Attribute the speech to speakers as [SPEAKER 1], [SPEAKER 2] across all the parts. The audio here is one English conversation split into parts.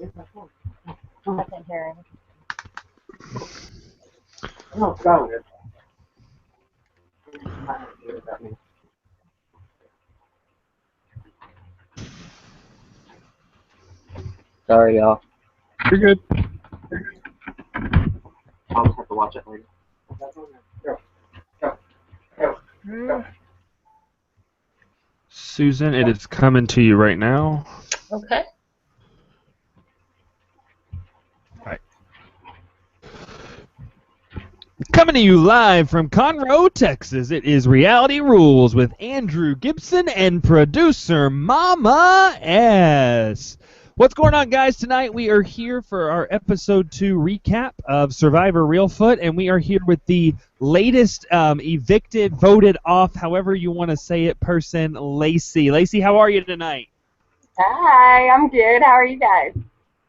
[SPEAKER 1] I can hear him.
[SPEAKER 2] Oh, go. Sorry, y'all.
[SPEAKER 3] You're good.
[SPEAKER 2] I'll just have to watch it later.
[SPEAKER 3] Susan, it is coming to you right now.
[SPEAKER 1] Okay.
[SPEAKER 3] Coming to you live from Conroe, Texas, it is Reality Rules with Andrew Gibson and producer Mama S. What's going on, guys? Tonight we are here for our episode 2 recap of Survivor Reelfoot, and we are here with the latest evicted, voted off, however you want to say it, person, Lacey. Lacey, how are you tonight?
[SPEAKER 1] Hi, I'm good. How are you guys?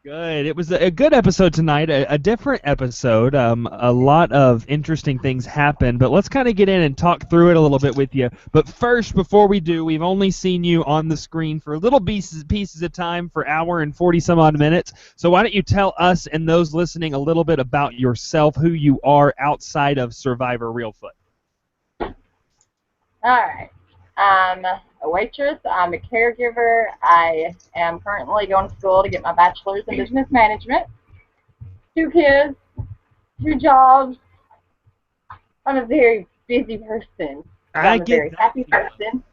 [SPEAKER 3] Good. It was a good episode tonight, a different episode. A lot of interesting things happened, but let's kind of get in and talk through it a little bit with you. But first, before we do, we've only seen you on the screen for little pieces of time for hour and 40-some-odd minutes. So why don't you tell us and those listening a little bit about yourself, who you are outside of Survivor Reelfoot.
[SPEAKER 1] All right. I'm a waitress. I'm a caregiver. I am currently going to school to get my bachelor's in business management. 2 kids, 2 jobs. I'm a very busy person. I'm a very happy person.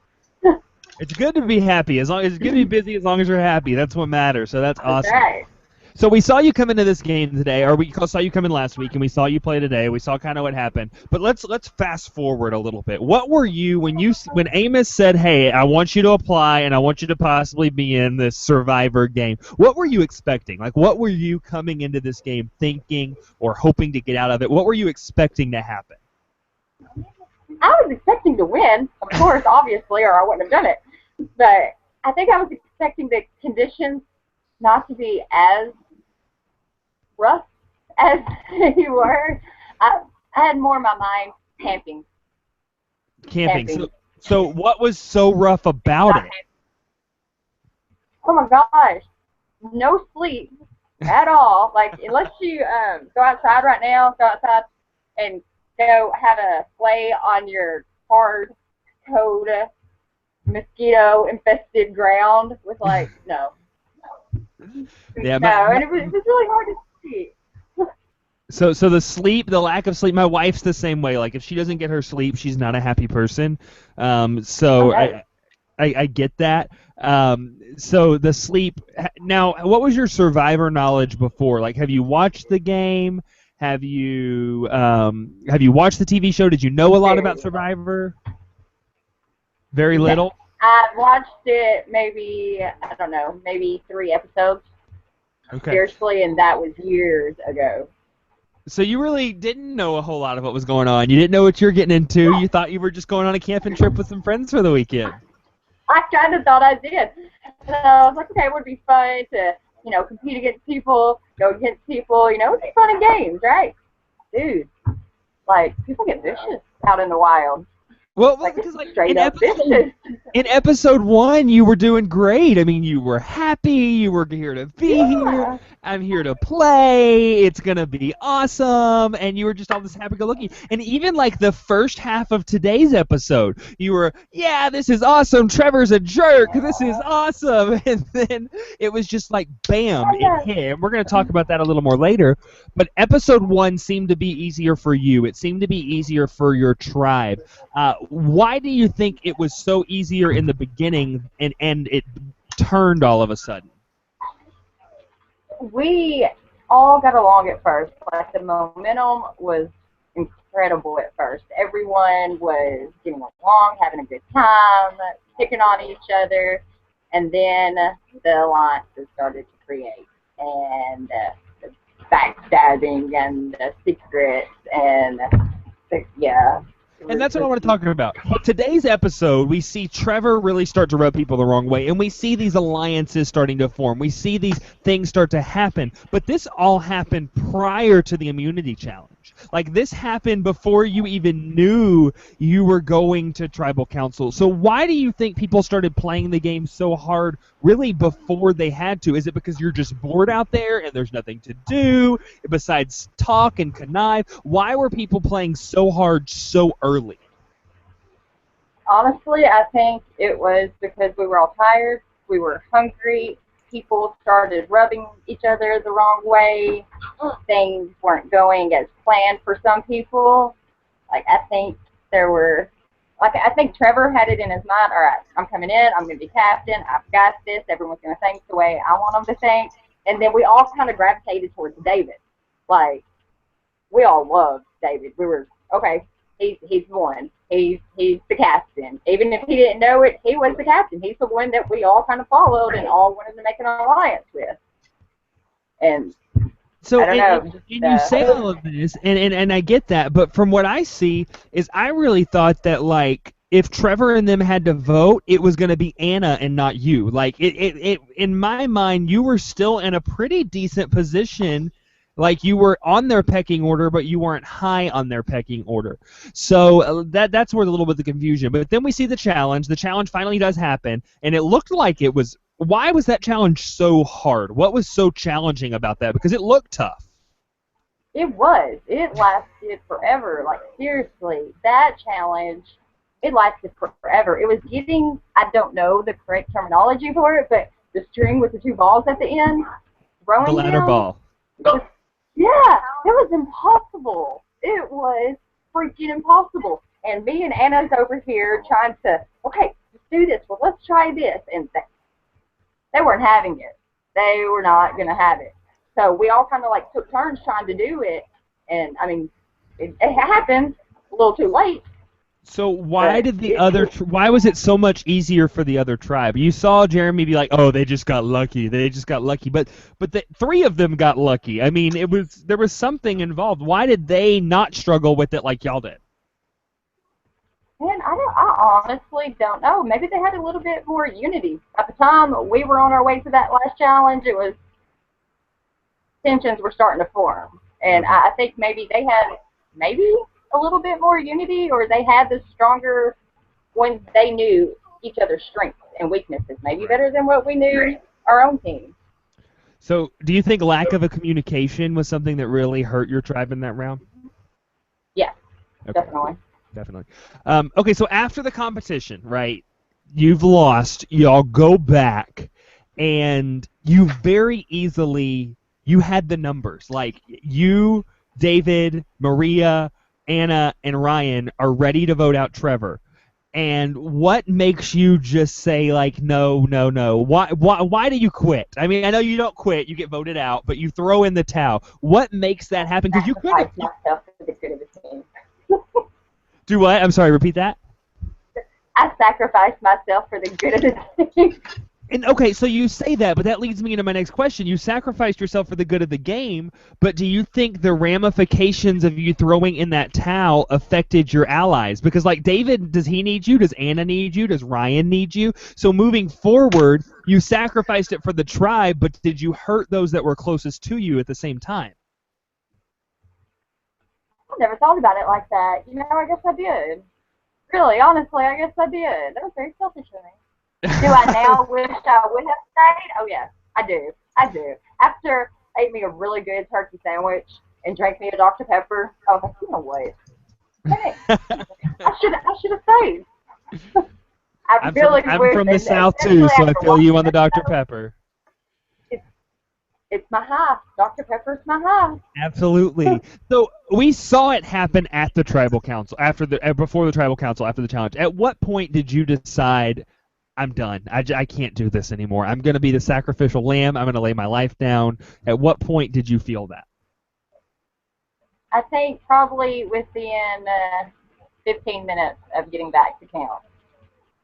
[SPEAKER 3] It's good to be happy. It's good to be busy as long as you're happy. That's what matters. So that's awesome.
[SPEAKER 1] That's right.
[SPEAKER 3] So we saw you come into this game today, or we saw you come in last week, and we saw you play today. We saw kind of what happened. But let's fast forward a little bit. What were you when Amos said, "Hey, I want you to apply, and I want you to possibly be in this Survivor game"? What were you expecting? Like, what were you coming into this game thinking or hoping to get out of it? What were you expecting to happen?
[SPEAKER 1] I was expecting to win, of course, obviously, or I wouldn't have done it. But I think I was expecting the conditions not to be as rough as you were. I had more in my mind camping.
[SPEAKER 3] So what was so rough about it?
[SPEAKER 1] Oh my gosh, no sleep at all. Like, unless you go outside right now, go outside and go have a play on your hard code mosquito infested ground with no.
[SPEAKER 3] Yeah,
[SPEAKER 1] and it was really hard to sleep.
[SPEAKER 3] So the sleep, the lack of sleep, my wife's the same way. Like, if she doesn't get her sleep, she's not a happy person.
[SPEAKER 1] Okay.
[SPEAKER 3] I get that. So the sleep. Now, what was your Survivor knowledge before? Like, have you watched the game? Have you watched the TV show? Did you know a lot about Survivor? Very little?
[SPEAKER 1] I've watched it maybe 3 episodes.
[SPEAKER 3] Okay.
[SPEAKER 1] Seriously, and that was years ago.
[SPEAKER 3] So you really didn't know a whole lot of what was going on. You didn't know what you're getting into. You thought you were just going on a camping trip with some friends for the weekend.
[SPEAKER 1] I kind of thought I did. So I was like, okay, it would be fun to, compete against people, go against people. It would be fun in games, right? Dude, people get vicious out in the wild.
[SPEAKER 3] Well, because in episode 1, you were doing great. I mean, you were happy. You were here to be here. I'm here to play. It's going to be awesome. And you were just all this happy-go-lucky. And even, the first half of today's episode, you were, yeah, this is awesome. Trevor's a jerk. This is awesome. And then it was just bam, it hit. And we're going to talk about that a little more later. But episode 1 seemed to be easier for you. It seemed to be easier for your tribe. Why do you think it was so easier in the beginning and it turned all of a sudden?
[SPEAKER 1] We all got along at first. The momentum was incredible at first. Everyone was getting along, having a good time, picking on each other, and then the alliances started to create, and the backstabbing and the secrets and
[SPEAKER 3] And that's what I want to talk about. Today's episode, we see Trevor really start to rub people the wrong way, and we see these alliances starting to form. We see these things start to happen. But this all happened prior to the immunity challenge. challenge. Like, this happened before you even knew you were going to tribal council. So why do you think people started playing the game so hard really before they had to? Is it because you're just bored out there and there's nothing to do besides talk and connive? Why were people playing so hard so early?
[SPEAKER 1] Honestly, I think it was because we were all tired, we were hungry, people started rubbing each other the wrong way, things weren't going as planned for some people. Like, I think there were, like, I think Trevor had it in his mind, all right, I'm coming in, I'm going to be captain, I've got this, everyone's going to think the way I want them to think. And then we all kind of gravitated towards David. Like, we all loved David. We were, okay, he's one. He's the captain. Even if he didn't know it, he was the captain. He's the one that we all kind of followed and all wanted to make an alliance with. And
[SPEAKER 3] so,
[SPEAKER 1] I don't know.
[SPEAKER 3] And you say all of this, and I get that, but from what I see is I really thought that, like, if Trevor and them had to vote, it was going to be Anna and not you. Like, it in my mind, you were still in a pretty decent position. Like, you were on their pecking order, but you weren't high on their pecking order. So that's where a little bit of the confusion. But then we see the challenge. The challenge finally does happen, and it looked like it was. Why was that challenge so hard? What was so challenging about that? Because it looked tough.
[SPEAKER 1] It was. It lasted forever. Like, seriously, that challenge, it lasted forever. It was getting, I don't know the correct terminology for it, but the string with the two balls at the end, throwing
[SPEAKER 3] The ladder
[SPEAKER 1] them,
[SPEAKER 3] ball.
[SPEAKER 1] Yeah, it was impossible. It was freaking impossible. And me and Anna's over here trying to, okay, let's do this. Well, let's try this. And they weren't having it. They were not going to have it. So we all kind of like took turns trying to do it. And, I mean, it happened a little too late.
[SPEAKER 3] So why did the other? Why was it so much easier for the other tribe? You saw Jeremy be like, "Oh, they just got lucky. They just got lucky." But the three of them got lucky. I mean, there was something involved. Why did they not struggle with it like y'all did?
[SPEAKER 1] Man, I honestly don't know. Maybe they had a little bit more unity. At the time we were on our way to that last challenge, it was tensions were starting to form, and I think maybe they had a little bit more unity, or they had the stronger when they knew each other's strengths and weaknesses, maybe better than what we knew our own team.
[SPEAKER 3] So, do you think lack of a communication was something that really hurt your tribe in that round?
[SPEAKER 1] Yeah,
[SPEAKER 3] okay.
[SPEAKER 1] Definitely.
[SPEAKER 3] Okay, so after the competition, right, you've lost, y'all go back, and you very easily, you had the numbers. Like, you, David, Maria, Anna, and Ryan are ready to vote out Trevor. And what makes you just say, like, no? Why do you quit? I mean, I know you don't quit, you get voted out, but you throw in the towel. What makes that happen? Because you could have.
[SPEAKER 1] Myself for the good of the team.
[SPEAKER 3] Do what? I'm sorry, repeat that.
[SPEAKER 1] I sacrificed myself for the good of the team.
[SPEAKER 3] And okay, so you say that, but that leads me into my next question. You sacrificed yourself for the good of the game, but do you think the ramifications of you throwing in that towel affected your allies? Because, like, David, does he need you? Does Anna need you? Does Ryan need you? So moving forward, you sacrificed it for the tribe, but did you hurt those that were closest to you at the same time?
[SPEAKER 1] I never thought about it like that. You know, I guess I did. Really, honestly, I guess I did. That was very selfish of me. Do I now wish I would have stayed? Oh, yes, I do. After I ate me a really good turkey sandwich and drank me a Dr. Pepper, I was like, you know what? Hey, I should have stayed.
[SPEAKER 3] I'm from the South, too, so I feel you on the Dr. Pepper.
[SPEAKER 1] It's my high. Dr. Pepper's my high.
[SPEAKER 3] Absolutely. So we saw it happen at the tribal council, before the tribal council, after the challenge. At what point did you decide, I'm done. I can't do this anymore. I'm going to be the sacrificial lamb. I'm going to lay my life down. At what point did you feel that?
[SPEAKER 1] I think probably within 15 minutes of getting back to camp.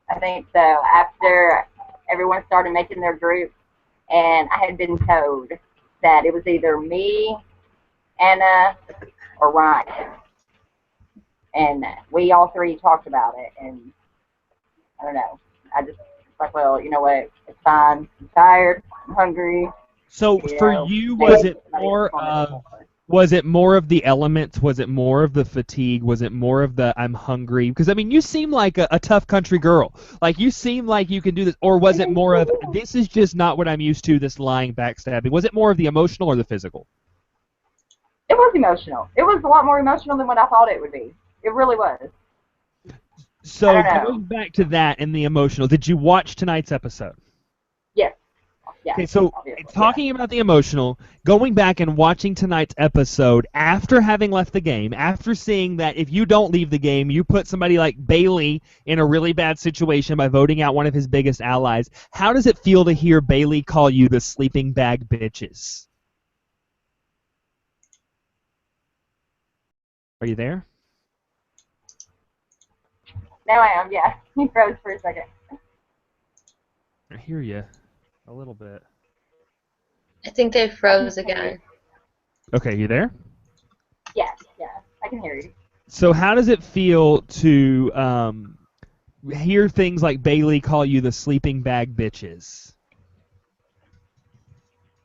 [SPEAKER 1] I think so. After everyone started making their group, and I had been told that it was either me, Anna, or Ryan. And we all three talked about it, and I don't know. I just like, well, you know what? It's fine. I'm tired. I'm hungry.
[SPEAKER 3] So for you, was it Was it more of the elements? Was it more of the fatigue? Was it more of the I'm hungry? Because, I mean, you seem like a tough country girl. Like, you seem like you can do this. Or was it more of, this is just not what I'm used to, this lying, backstabbing? Was it more of the emotional or the physical?
[SPEAKER 1] It was emotional. It was a lot more emotional than what I thought it would be. It really was.
[SPEAKER 3] So, going back to that and the emotional, did you watch tonight's episode?
[SPEAKER 1] Yes. Yeah.
[SPEAKER 3] Okay, so talking about the emotional, going back and watching tonight's episode after having left the game, after seeing that if you don't leave the game, you put somebody like Bailey in a really bad situation by voting out one of his biggest allies, how does it feel to hear Bailey call you the sleeping bag bitches? Are you there?
[SPEAKER 1] Now I am, yeah. He froze for a second.
[SPEAKER 3] I hear you a little bit.
[SPEAKER 4] I think they froze again.
[SPEAKER 3] Okay, you there?
[SPEAKER 1] Yeah, I can hear you.
[SPEAKER 3] So how does it feel to hear things like Bailey call you the sleeping bag bitches?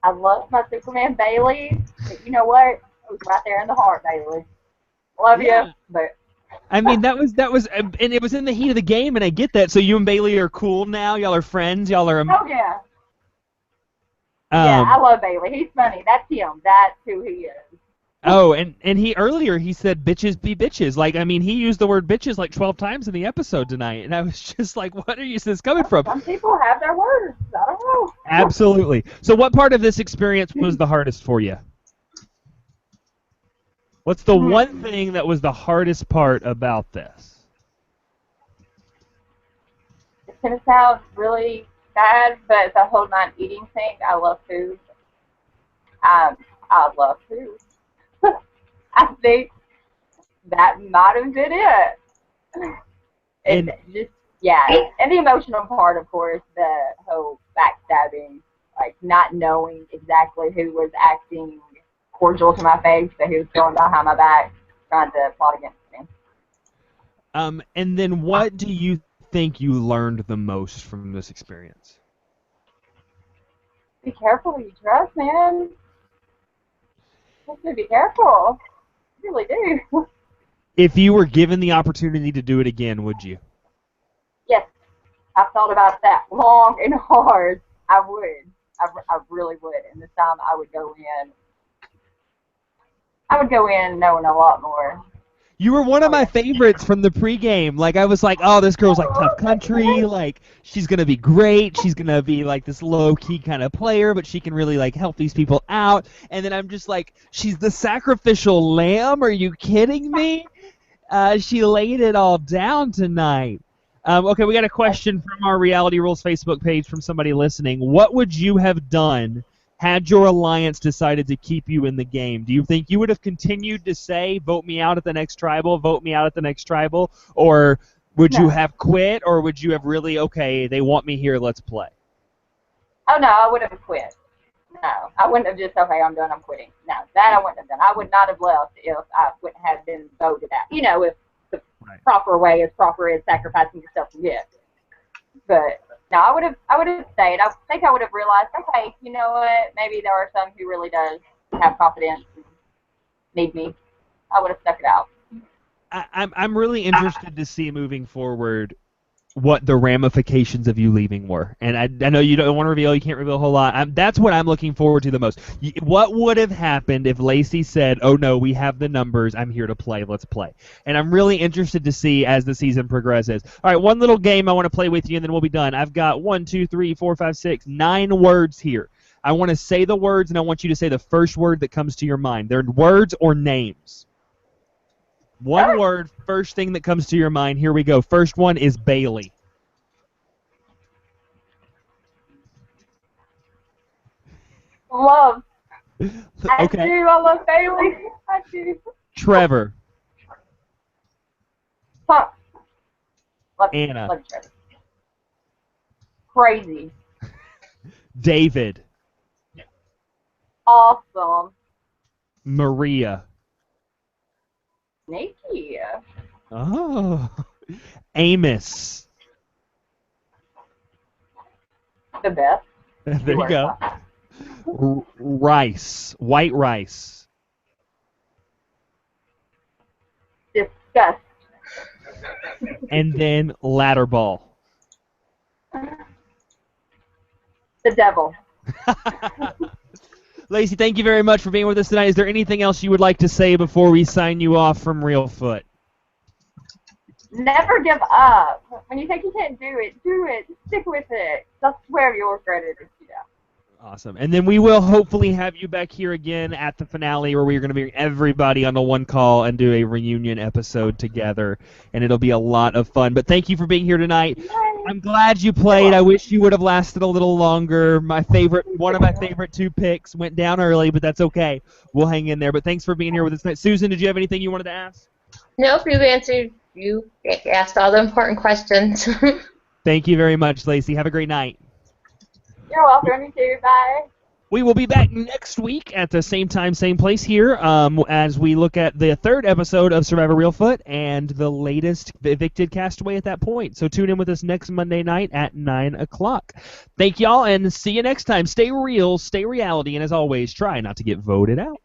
[SPEAKER 1] I love my Superman Bailey, but you know what? It was right there in the heart, Bailey. Love you, but...
[SPEAKER 3] I mean, that was, and it was in the heat of the game, and I get that. So you and Bailey are cool now. Y'all are friends. Y'all are.
[SPEAKER 1] Oh yeah. Yeah, I love Bailey. He's funny. That's him. That's who he is.
[SPEAKER 3] Oh, and he earlier he said bitches be bitches. Like, I mean, he used the word bitches like 12 times in the episode tonight, and I was just like, what are you this coming from?
[SPEAKER 1] Some people have their words. I don't know.
[SPEAKER 3] Absolutely. So, what part of this experience was the hardest for you? What's the one thing that was the hardest part about this?
[SPEAKER 1] It's going to sound really bad, but the whole not-eating thing, I love food. I love food. I think that might have been it. And just, yeah. And the emotional part, of course, the whole backstabbing, like not knowing exactly who was acting cordial to my face, but he was going behind my back trying to plot against me.
[SPEAKER 3] And then what do you think you learned the most from this experience?
[SPEAKER 1] Be careful who you trust, man. You have to be careful. You really do.
[SPEAKER 3] If you were given the opportunity to do it again, would you?
[SPEAKER 1] Yes. I've thought about that long and hard. I would. I really would. And this time I would go in. Knowing a lot more.
[SPEAKER 3] You were one of my favorites from the pregame. Like, I was like, oh, this girl's like tough country. Like, she's going to be great. She's going to be like this low-key kind of player, but she can really like help these people out. And then I'm just like, she's the sacrificial lamb? Are you kidding me? She laid it all down tonight. Okay, we got a question from our Reality Rules Facebook page from somebody listening. What would you have done had your alliance decided to keep you in the game? Do you think you would have continued to say, vote me out at the next tribal, vote me out at the next tribal? Or would you have quit? Or would you have really, okay, they want me here, let's play?
[SPEAKER 1] Oh, no, I would have quit. No, I wouldn't have just, okay, I'm done, I'm quitting. No, that I wouldn't have done. I would not have left if I wouldn't have been voted out. You know, if the proper way is proper is sacrificing yourself to get. But no, I would have stayed. I think I would have realized, okay, you know what? Maybe there are some who really does have confidence and need me. I would have stuck it out.
[SPEAKER 3] I'm really interested to see moving forward what the ramifications of you leaving were. And I know you don't want to reveal, you can't reveal a whole lot. That's what I'm looking forward to the most. What would have happened if Lacey said, oh no, we have the numbers, I'm here to play, let's play. And I'm really interested to see as the season progresses. All right, one little game I want to play with you and then we'll be done. I've got 1, 2, 3, 4, 5, 6, 9 words here. I want to say the words and I want you to say the first word that comes to your mind. They're words or names. One word, first thing that comes to your mind. Here we go. First one is Bailey.
[SPEAKER 1] Love.
[SPEAKER 3] Okay.
[SPEAKER 1] I do. I love Bailey. I do.
[SPEAKER 3] Trevor.
[SPEAKER 1] Fuck. Love
[SPEAKER 3] Anna.
[SPEAKER 1] Love Trevor. Crazy.
[SPEAKER 3] David.
[SPEAKER 1] Awesome.
[SPEAKER 3] Maria.
[SPEAKER 1] Nikki.
[SPEAKER 3] Oh. Amos.
[SPEAKER 1] The best.
[SPEAKER 3] There you go. Rice. White rice.
[SPEAKER 1] Disgust.
[SPEAKER 3] And then ladder ball.
[SPEAKER 1] The devil.
[SPEAKER 3] Lacey, thank you very much for being with us tonight. Is there anything else you would like to say before we sign you off from Reelfoot?
[SPEAKER 1] Never give up. When you think you can't do it, do it. Stick with it. I swear you'll regret it if you don't.
[SPEAKER 3] Awesome. And then we will hopefully have you back here again at the finale where we're going to bring everybody on the one call and do a reunion episode together. And it'll be a lot of fun. But thank you for being here tonight.
[SPEAKER 1] Yay.
[SPEAKER 3] I'm glad you played. I wish you would have lasted a little longer. One of my favorite two picks went down early, but that's okay. We'll hang in there. But thanks for being here with us tonight. Susan, did you have anything you wanted to ask?
[SPEAKER 4] Nope, you asked all the important questions.
[SPEAKER 3] Thank you very much, Lacey. Have a great night.
[SPEAKER 1] You're welcome. You too. Bye.
[SPEAKER 3] We will be back next week at the same time, same place here, as we look at the third episode of Survivor Reelfoot and the latest evicted castaway at that point. So tune in with us next Monday night at 9 o'clock. Thank y'all, and see you next time. Stay real, stay reality, and as always, try not to get voted out.